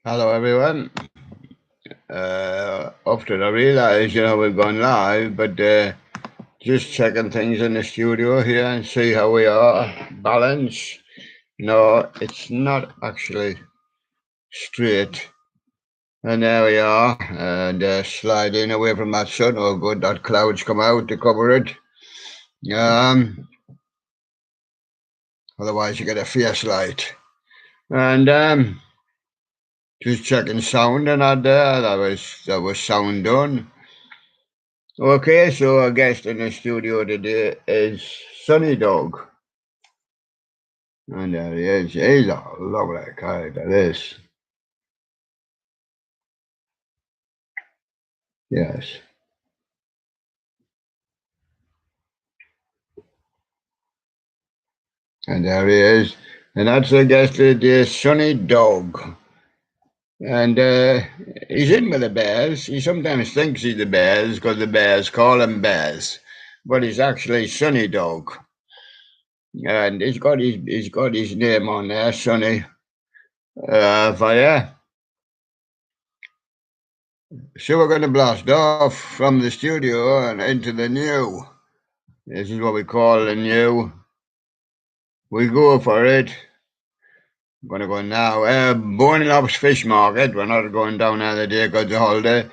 Hello, everyone. After I realised, we've gone live, but just checking things in the studio here and see how we are. Balance. No, it's not actually straight. And there we are. And sliding away from that sun. Oh, good, that clouds come out to cover it. Um, Otherwise, you get a fierce light. And just checking sound and that there. That was sound done. Okay, so our guest in the studio today is Sunny Dog. And there he is. He's a lovely character, this. Yes. And there he is. And that's our guest today, Sunny Dog. And he's in with the Bears. He sometimes thinks he's the Bears because the Bears call him Bears. But he's actually Sunny Dog. And he's got his name on there, Sunny. For you. So we're going to blast off from the studio and into the new. This is what we call the new. We go for it. I'm going to go now. Bonelop's Fish Market. We're not going down another day because it's a holiday.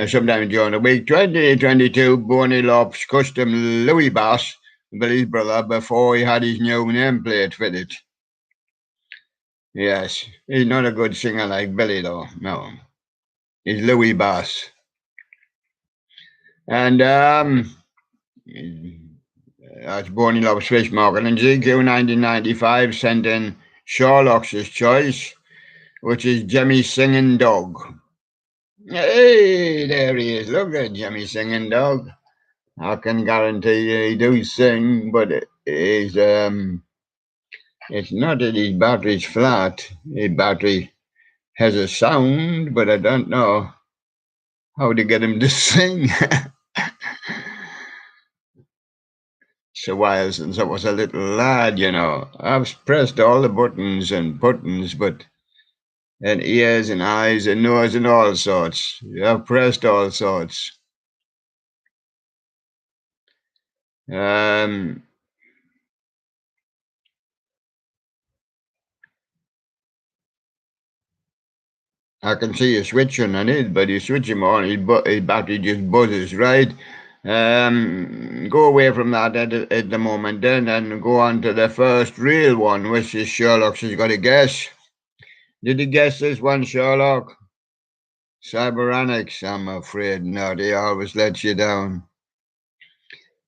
Sometime during the week. 2022 Bonelop's custom Louis Bass, Billy's brother, before he had his new nameplate fitted. Yes, he's not a good singer like Billy, though. No. He's Louis Bass. And that's born in Love's Fish Market. And GQ 1995 sent in Sherlock's Choice, which is Jemmy Singing Dog. Hey, there he is. Look at Jemmy Singing Dog. I can guarantee you he do sing, but it's not that his battery's flat. His battery has a sound, but I don't know how to get him to sing. It's a while since I was a little lad. I've pressed all the buttons and buttons, and ears and eyes and nose and all sorts. I've pressed all sorts. Um, I can see you switching on it, but you switch him on, his battery just buzzes, right? Go away from that at the moment then and go on to the first real one, which is Sherlock's has got a guess. Did he guess this one, Sherlock? Cybernetics, I'm afraid not. He always lets you down.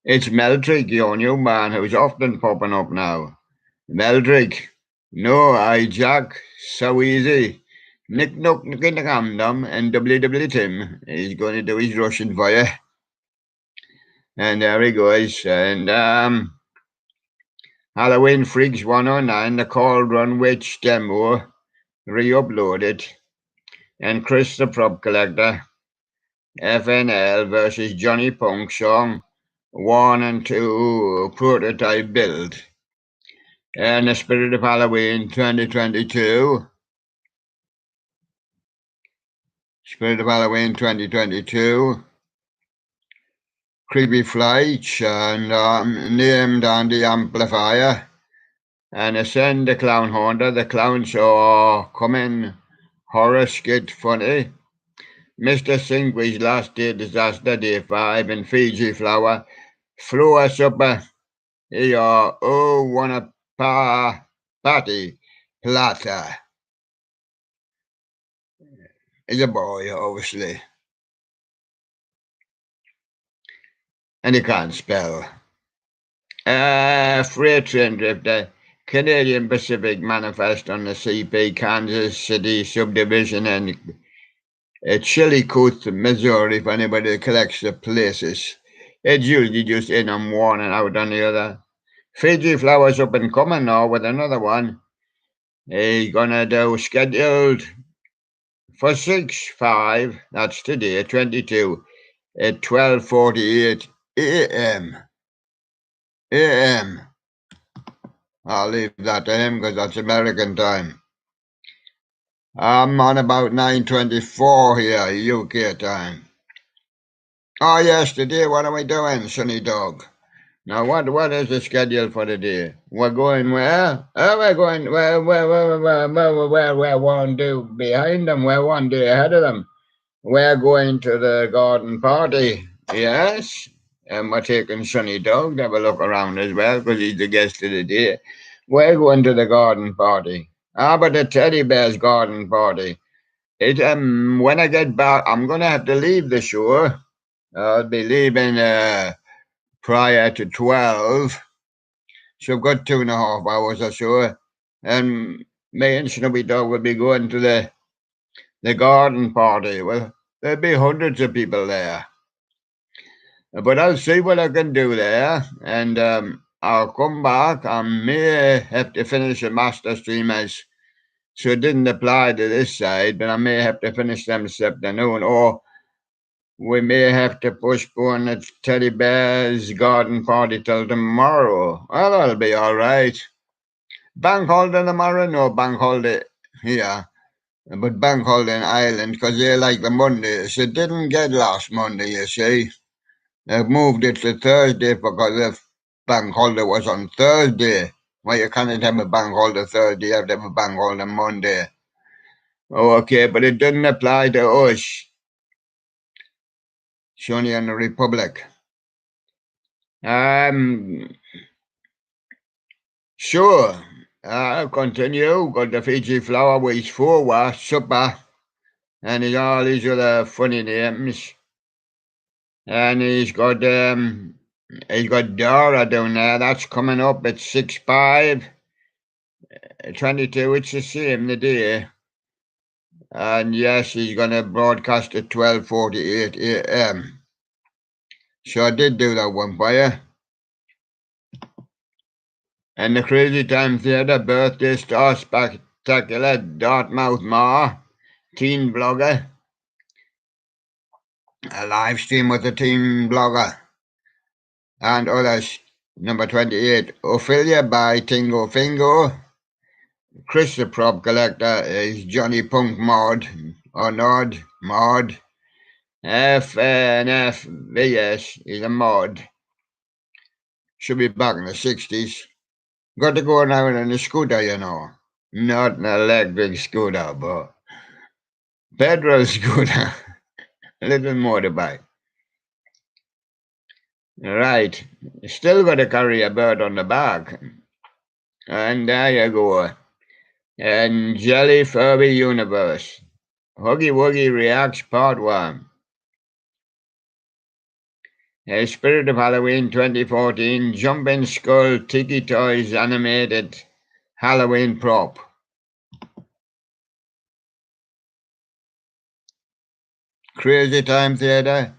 It's Meldrick, your new man, who's often popping up now. Meldrick. No, I Jack. So easy. Nick Nook Nick in the Camdom and WW Tim. He's going to do his Russian for you. And there he goes. And Halloween Freaks 109, the Call Run Witch demo, re-uploaded. And Chris the Prop Collector. FNL versus Johnny Punk song 1 and 2 prototype build. And the Spirit of Halloween 2022. Spirit of Halloween 2022. Creepy Flights and named on the amplifier. And Ascend the Clown Haunter. The clowns are coming. Horror skit funny. Mr. Singwi's Last Day Disaster Day 5 and Fiji Flower. Floor Supper. Here, oh, wanna party. Plata. He's a boy, obviously. And he can't spell. Freight Train Drifter. Canadian Pacific Manifest on the CP, Kansas City subdivision, and Chillicothe, Missouri, if anybody collects the places. It's usually just in on one and out on the other. Fiji Flowers up and coming now with another one. He's gonna do scheduled for 6/5, that's today, 22, at 12:48 a.m. I'll leave that to him because that's American time. I'm on about 9:24 here, UK time. Oh yes, today what are we doing, Sonny Dog? Now what is the schedule for the day? We're going where? Oh, we're going where one day behind them, we're one day ahead of them. We're going to the garden party. Yes. And we're taking Sonny Dog to have a look around as well, because he's the guest of the day. We're going to the garden party. Ah, but the teddy bear's garden party. When I get back, I'm gonna have to leave the show. I'll be leaving prior to 12, so I've got 2.5 hours or so, and me and Snoopy Dog will be going to the garden party. Well, there'll be hundreds of people there, but I'll see what I can do there, and I'll come back. I may have to finish a master stream so it didn't apply to this side, but I may have to finish them this afternoon, or we may have to postpone the teddy bear's garden party till tomorrow. Well, that'll be all right. Bank holiday tomorrow? No, bank holiday here. But bank holiday in Ireland, because they like the Mondays. It didn't get last Monday, you see. They've moved it to Thursday because the bank holiday was on Thursday. Well, you can't have a bank holiday Thursday, you have to have a bank holiday Monday. Okay, but it doesn't apply to us. It's only in the Republic. Sure. I'll continue. Got the Fiji flower with his four supper, and he's all these other funny names. And he's got Dora down there. That's coming up at 6:05. 22. It's the same the day. And yes, he's going to broadcast at 12:48 a.m. So I did do that one for you. And the Crazy Time Theatre birthday star spectacular Dartmouth Ma, teen blogger. A live stream with the teen blogger and others. Number 28, Ophelia by Tingo Fingo. Chris the prop collector is Johnny Punk Mod or Nod Mod. FNF VS is a mod. Should be back in the 60s. Got to go now in a scooter, you know. Not an electric scooter, but petrol scooter. A little motorbike. Right. Still got to carry a bird on the back. And there you go. And Jelly Furby Universe. Huggy Wuggy Reacts Part 1. A Spirit of Halloween 2014 Jumping Skull Tiki Toys Animated Halloween Prop. Crazy Time Theatre.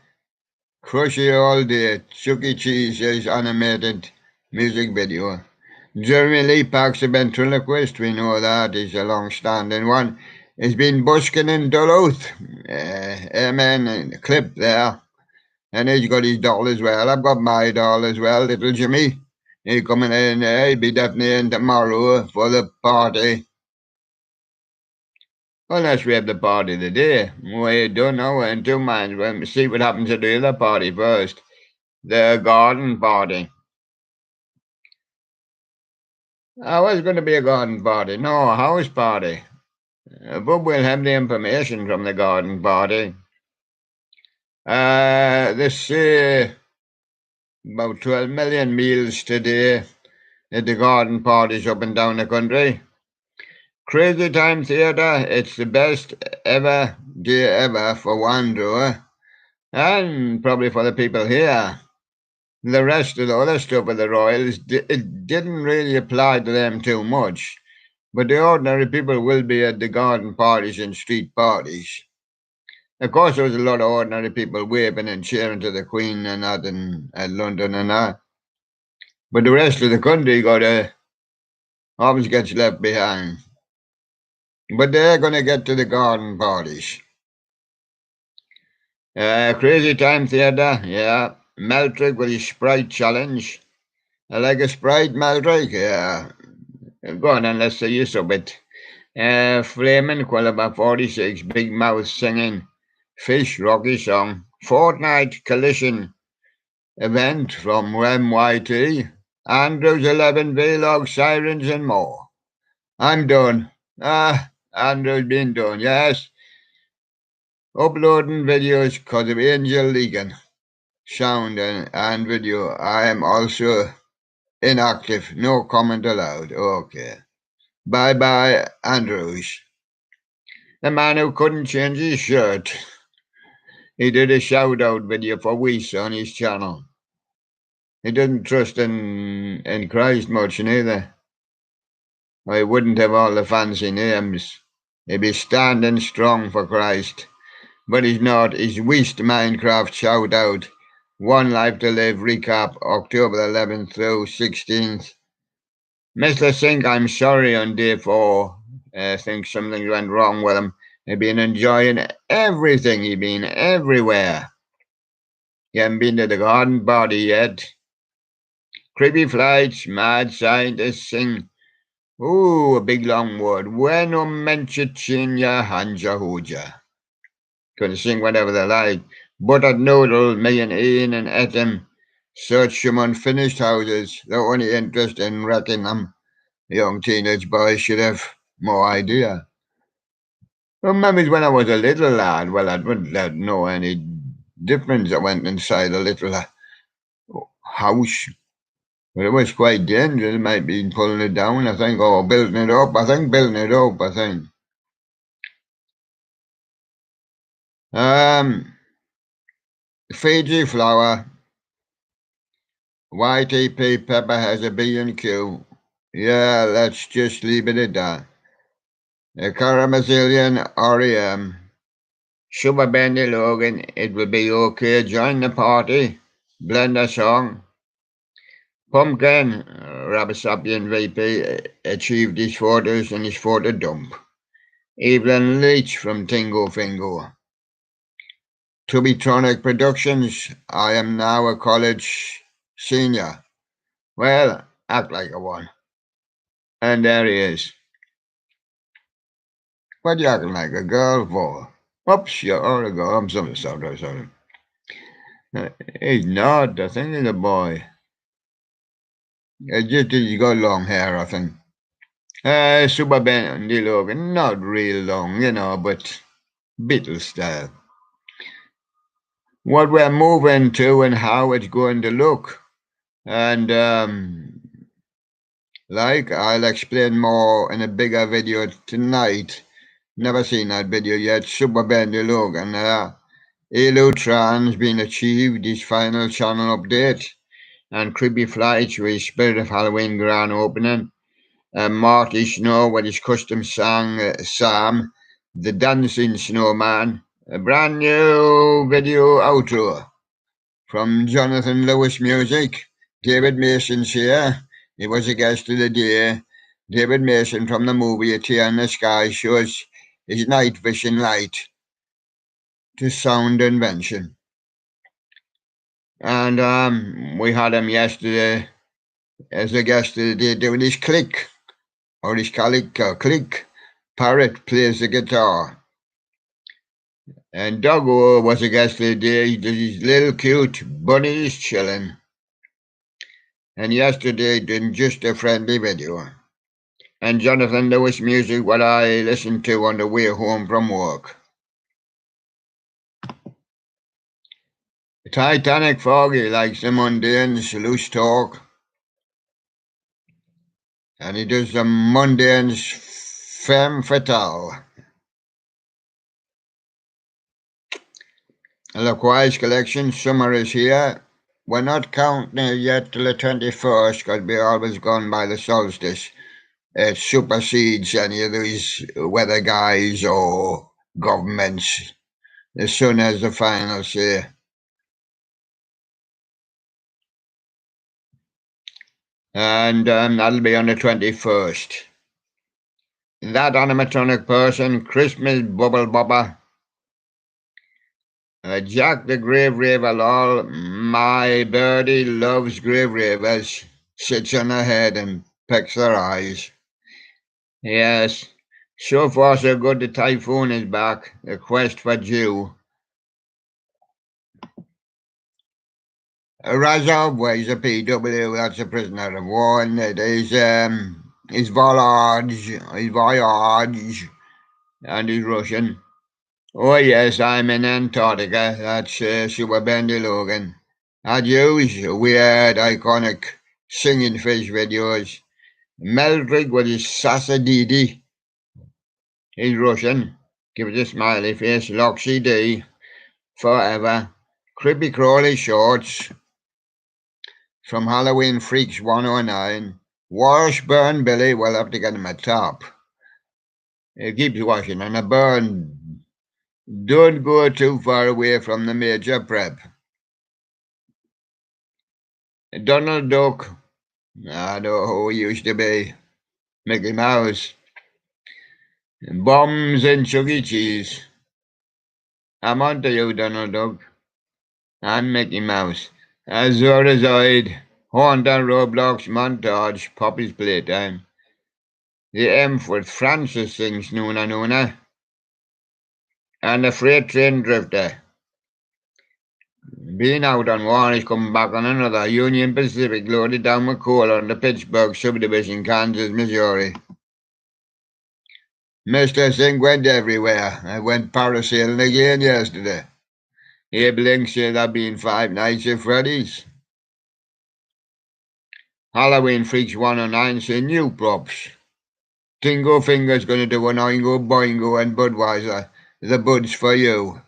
Crushy All Day Chuck E. Cheese's animated music video. Jeremy Lee Park's a ventriloquist, we know that. He's a long-standing one. He's been busking in Duluth. Amen, clip there. And he's got his doll as well. I've got my doll as well, little Jimmy. He's coming in there. He'll be definitely in tomorrow for the party. Unless we have the party today. We don't know. We're in two minds. We'll see what happens at the other party first. The garden party. Oh, it's going to be a garden party. No, a house party. But we'll have the information from the garden party. This about 12 million meals today at the garden parties up and down the country. Crazy Time Theatre, it's the best ever day ever for Wanderer, and probably for the people here. The rest of the other stuff of the Royals, it didn't really apply to them too much, but the ordinary people will be at the garden parties and street parties. Of course, there was a lot of ordinary people waving and cheering to the Queen and that at London and that. But the rest of the country always gets left behind. But they're going to get to the garden parties. Crazy Time Theatre, yeah. Meltrick with his Sprite challenge. I like a Sprite, Meltrick, yeah. Go on and let's see you sub it. Flamin' Quilliber 46, Big Mouth singing, Fish Rocky song, Fortnite Collision event from MYT, Andrews 11 Vlog, Sirens and more. I'm done. Andrew's been done, yes. Uploading videos because of Angel leaking. Sound and video. I am also inactive. No comment allowed. Okay. Bye-bye, Andrews. The man who couldn't change his shirt. He did a shout-out video for Weiss on his channel. He doesn't trust in Christ much neither. Or he wouldn't have all the fancy names. He'd be standing strong for Christ. But he's not. He's Weiss Minecraft shout-out. One Life to Live recap, October 11th through 16th. Mr. Sink, I'm sorry on day 4. I think something went wrong with him. He's been enjoying everything. He's been everywhere. He hasn't been to the garden body yet. Creepy Flights, Mad Scientists sing. Ooh, a big long word. Bueno menchichinya hanja hoja. Can sing whatever they like. Buttered noodle, me and Ian and Etim search some unfinished houses. The only interest in wrecking them. Young teenage boys should have more idea. Maybe when I was a little lad, well, I wouldn't know any difference. I went inside a little house. But it was quite dangerous. It might be pulling it down, I think, or building it up. I think building it up, I think. Fiji flower. YTP Pepper has a B&Q. Yeah, let's just leave it at that. A Caramazillion REM. Sugar Bendy Logan, it will be okay. Join the party. Blend a song. Pumpkin, Rabasapian VP, achieved his photos and his photo dump. Evelyn Leach from Tingo Fingo. Tubitronic Productions, I am now a college senior. Well, act like a one. And there he is. What you acting like a girl for? Oops, you're a girl. I'm sorry. He's not. I think he's a boy. Just he's got long hair, I think. Super Bendy Logan, not real long, but Beatles style. What we're moving to and how it's going to look. And I'll explain more in a bigger video tonight. Never seen that video yet. Super Bendy Logan. Elutron's been achieved, his final channel update. And Creepy Flights with his Spirit of Halloween grand opening. Marty Snow with his custom song, Sam, the Dancing Snowman. A brand new video outro from Jonathan Lewis Music. David Mason's here. He was a guest of the day. David Mason from the movie A Tear in the Sky shows his night vision light to sound invention. And we had him yesterday as a guest of the day doing his click. Or his click. Parrot plays the guitar. And Doggo was a guest of the day. He did his little cute bunnies chilling. And yesterday did just a friendly video. And Jonathan Lewis Music, what I listened to on the way home from work. Titanic Foggy likes the mundane's loose talk. And he does the mundane's femme fatale. The Quiet Collection summer is here. We're not counting it yet till the 21st because we always gone by the solstice. It supersedes any of these weather guys or governments. The sun has the final say. And that'll be on the 21st. That animatronic person, Christmas Bubble Bobber. Jack the Grave Raver, lol. My birdie loves grave ravers. Sits on her head and pecks her eyes. Yes, So far, so good. The typhoon is back. The quest for Jew. Razov is a PW. That's a prisoner of war, and it is his voyage, and he's Russian. Oh yes, I'm in Antarctica. That's Super Bendy Logan. I'd use weird, iconic singing fish videos. Meldrick with his Sasadidi. He's Russian. Give it a smiley face. Loxy D. Forever. Creepy Crawly Shorts. From Halloween Freaks 109. Washburn Billy. We'll have to get him a top. He keeps washing and a burn. Don't go too far away from the major prep. Donald Duck. I know who he used to be. Mickey Mouse. Bombs and Chuck E. Cheese. I'm on to you, Donald Duck. I'm Mickey Mouse. Azorizoid. Honda Roblox montage. Poppy's playtime. The M with Francis sings Nuna Nuna. And the freight train drifter. Being out on one is coming back on another. Union Pacific loaded down with coal on the Pittsburgh subdivision, Kansas, Missouri. Mr. Singh went everywhere. I went parasailing again yesterday. Abe Link said I've been 5 nights at Freddy's. Halloween Freaks 109 say new props. Tingo Finger's gonna do an Oingo Boingo and Budweiser. The Bud's for you.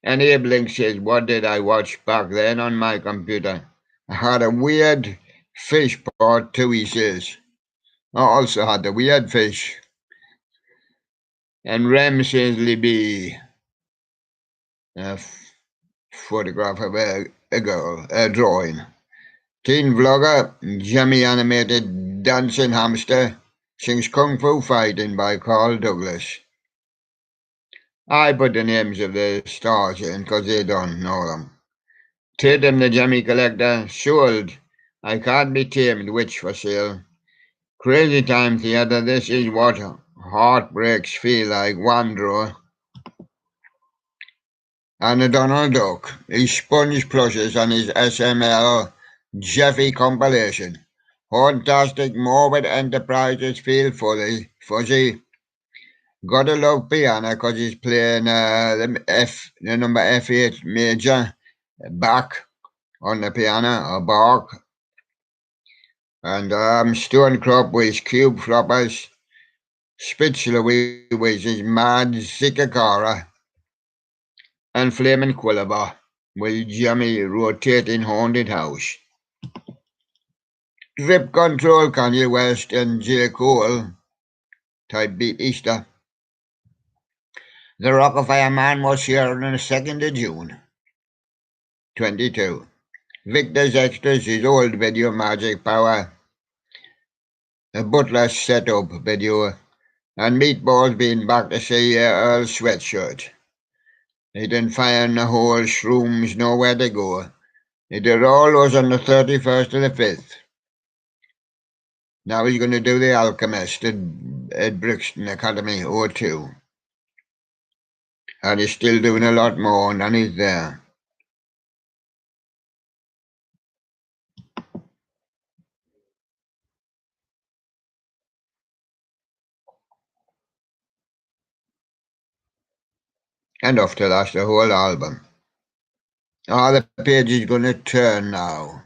And Abe Link says, what did I watch back then on my computer? I had a weird fish part 2, he says. I also had the weird fish. And Rem says, Libby. A photograph of a girl, a drawing. Teen vlogger, Jimmy animated dancing hamster, sings Kung Fu Fighting by Carl Douglas. I put the names of the stars in because they don't know them. Tatum the Jimmy Collector, sold. I Can't Be Tamed, Witch for sale. Crazy Time Theatre, this is what heartbreaks feel like, Wandro. And a Donald Duck, his sponge plushes and his SML Jeffy compilation. Fantastic, morbid enterprises feel fuzzy. Gotta love piano because he's playing the number F8 major back on the piano, or Bach. And Stonecrop with his cube floppers. Spitzler with his mad Zikakara. And Flaming Quillaba with Jimmy rotating haunted house. Drip Control, Kanye West and J. Cole. Type beat Easter. The Rockefeller Man was here on the 2nd of June. 22. Victor's Extras, his old video Magic Power. A Butler's setup video. And Meatballs being back to see Earl's sweatshirt. He didn't find the whole shrooms nowhere to go. He did all those on the 31st of the 5th. Now he's going to do The Alchemist at Brixton Academy 02. And he's still doing a lot more, and he's there. And off to last the whole album. The page is going to turn now.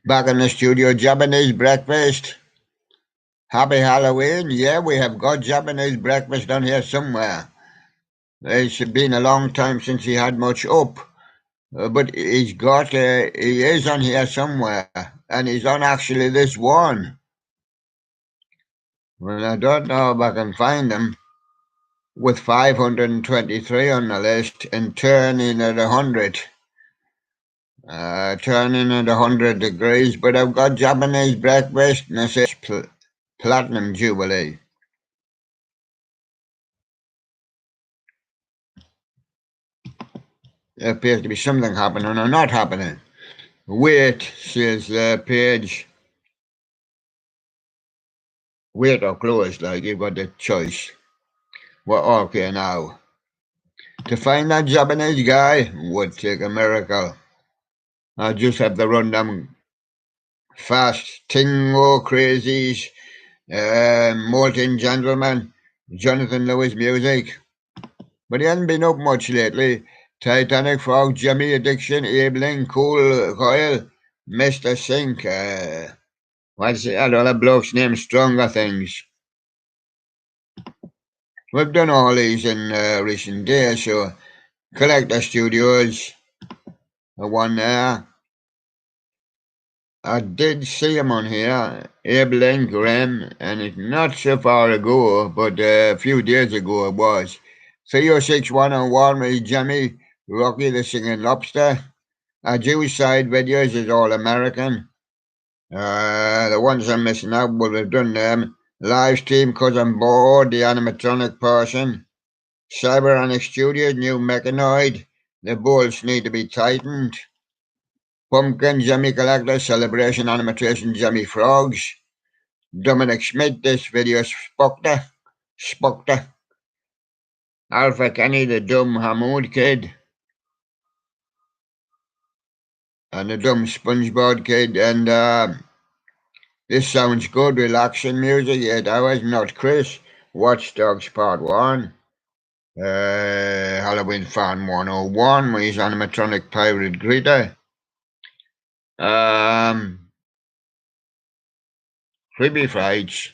Back in the studio, Japanese breakfast. Happy Halloween. Yeah, we have got Japanese breakfast on here somewhere. It's been a long time since he had much up. But he is on here somewhere. And he's on actually this one. Well, I don't know if I can find him. With 523 on the list and turning at 100. Turning at 100 degrees, but I've got Japanese breakfast and it says Platinum Jubilee. There appears to be something happening or not happening. Wait, says the page. weight or clothes, like you've got the choice. Well, okay, now to find that Japanese guy would take a miracle. I just have to run them fast, tingo crazies, molten gentleman, Jonathan Lewis music. But he hasn't been up much lately. Titanic Frog, Jimmy Addiction, Abeling, Cool Coil, Mr. Sink, what's the other bloke's name? Stronger Things. We've done all these in recent days, so Collector Studios, the one there. I did see him on here, Abeling, Graham, and it's not so far ago, but a few days ago it was. 306101 with Jimmy, Rocky the Singing Lobster. Jewish side videos is all American. The ones I'm missing out, but we've done them. Live stream because I'm bored, the animatronic person. Cybernetics Studios, new mechanoid. The bolts need to be tightened. Pumpkin, Jimmy Collector, Celebration Animation, Jimmy Frogs. Dominic Schmidt, this video Spokta. Alpha Kenny, the dumb Hamoud kid. And the dumb SpongeBob kid. And this sounds good, relaxing music, 8 hours, not Chris. Watch Dogs Part 1. Halloween Fan 101, with his animatronic pirate greeter. Creepy Frights.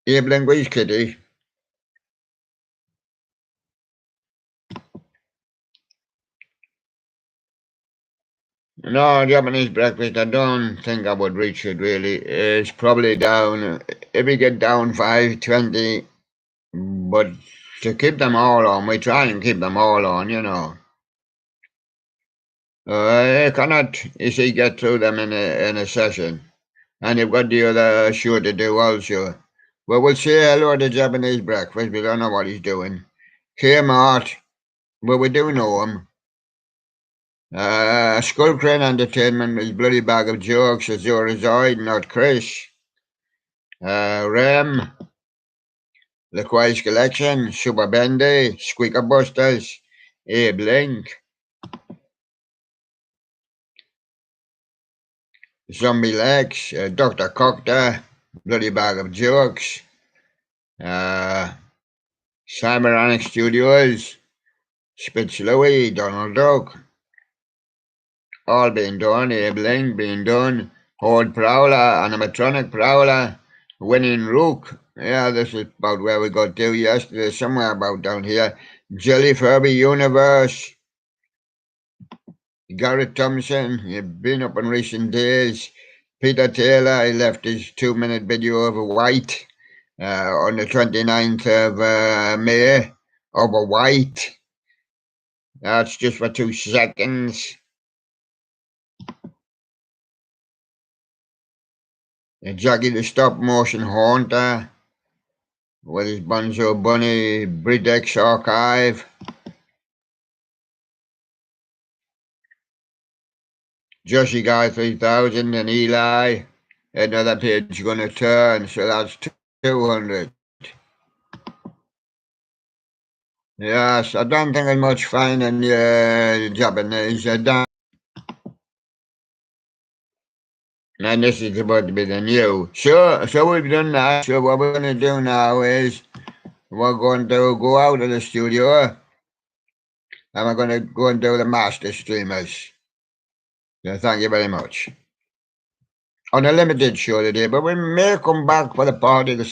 Abe Lingui's Kitty. No, Japanese breakfast, I don't think I would reach it really. It's probably down, if we get down 520, but to keep them all on, we try and keep them all on, you know. I cannot, you see, get through them in a session. And you've got the other show to do also. Well, we'll say hello to Japanese breakfast. We don't know what he's doing. Kmart, well, we do know him. Skull Crane Entertainment, his bloody bag of jokes, Azurazoid, not Chris. Rem, The Quiet Collection, Super Bendy, Squeaker Busters, Abe Link, Zombie Lex, Dr. Cocta, bloody bag of jokes. Cybernetics Studios, Spitz Louie, Donald Duck, all being done, Abe Link being done, Horde Prowler, Animatronic Prowler, Winning Rook. Yeah, this is about where we got to yesterday, somewhere about down here. Jelly Furby Universe, Garrett Thompson, you've been up in recent days. Peter Taylor, he left his 2-minute video of a white on the 29th of May, of a white. That's just for 2 seconds. Jackie the Stop Motion Haunter with his Bonzo Bunny Bridex Archive. Joshi Guy 3000 and Eli. Another page gonna turn, so that's 200. Yes, I don't think I'm much finding Japanese. I don't. And this is about to be the new. So we've done that. So what we're going to do now is we're going to go out of the studio and we're going to go and do the master streamers. So thank you very much. On a limited show today, but we may come back for the party the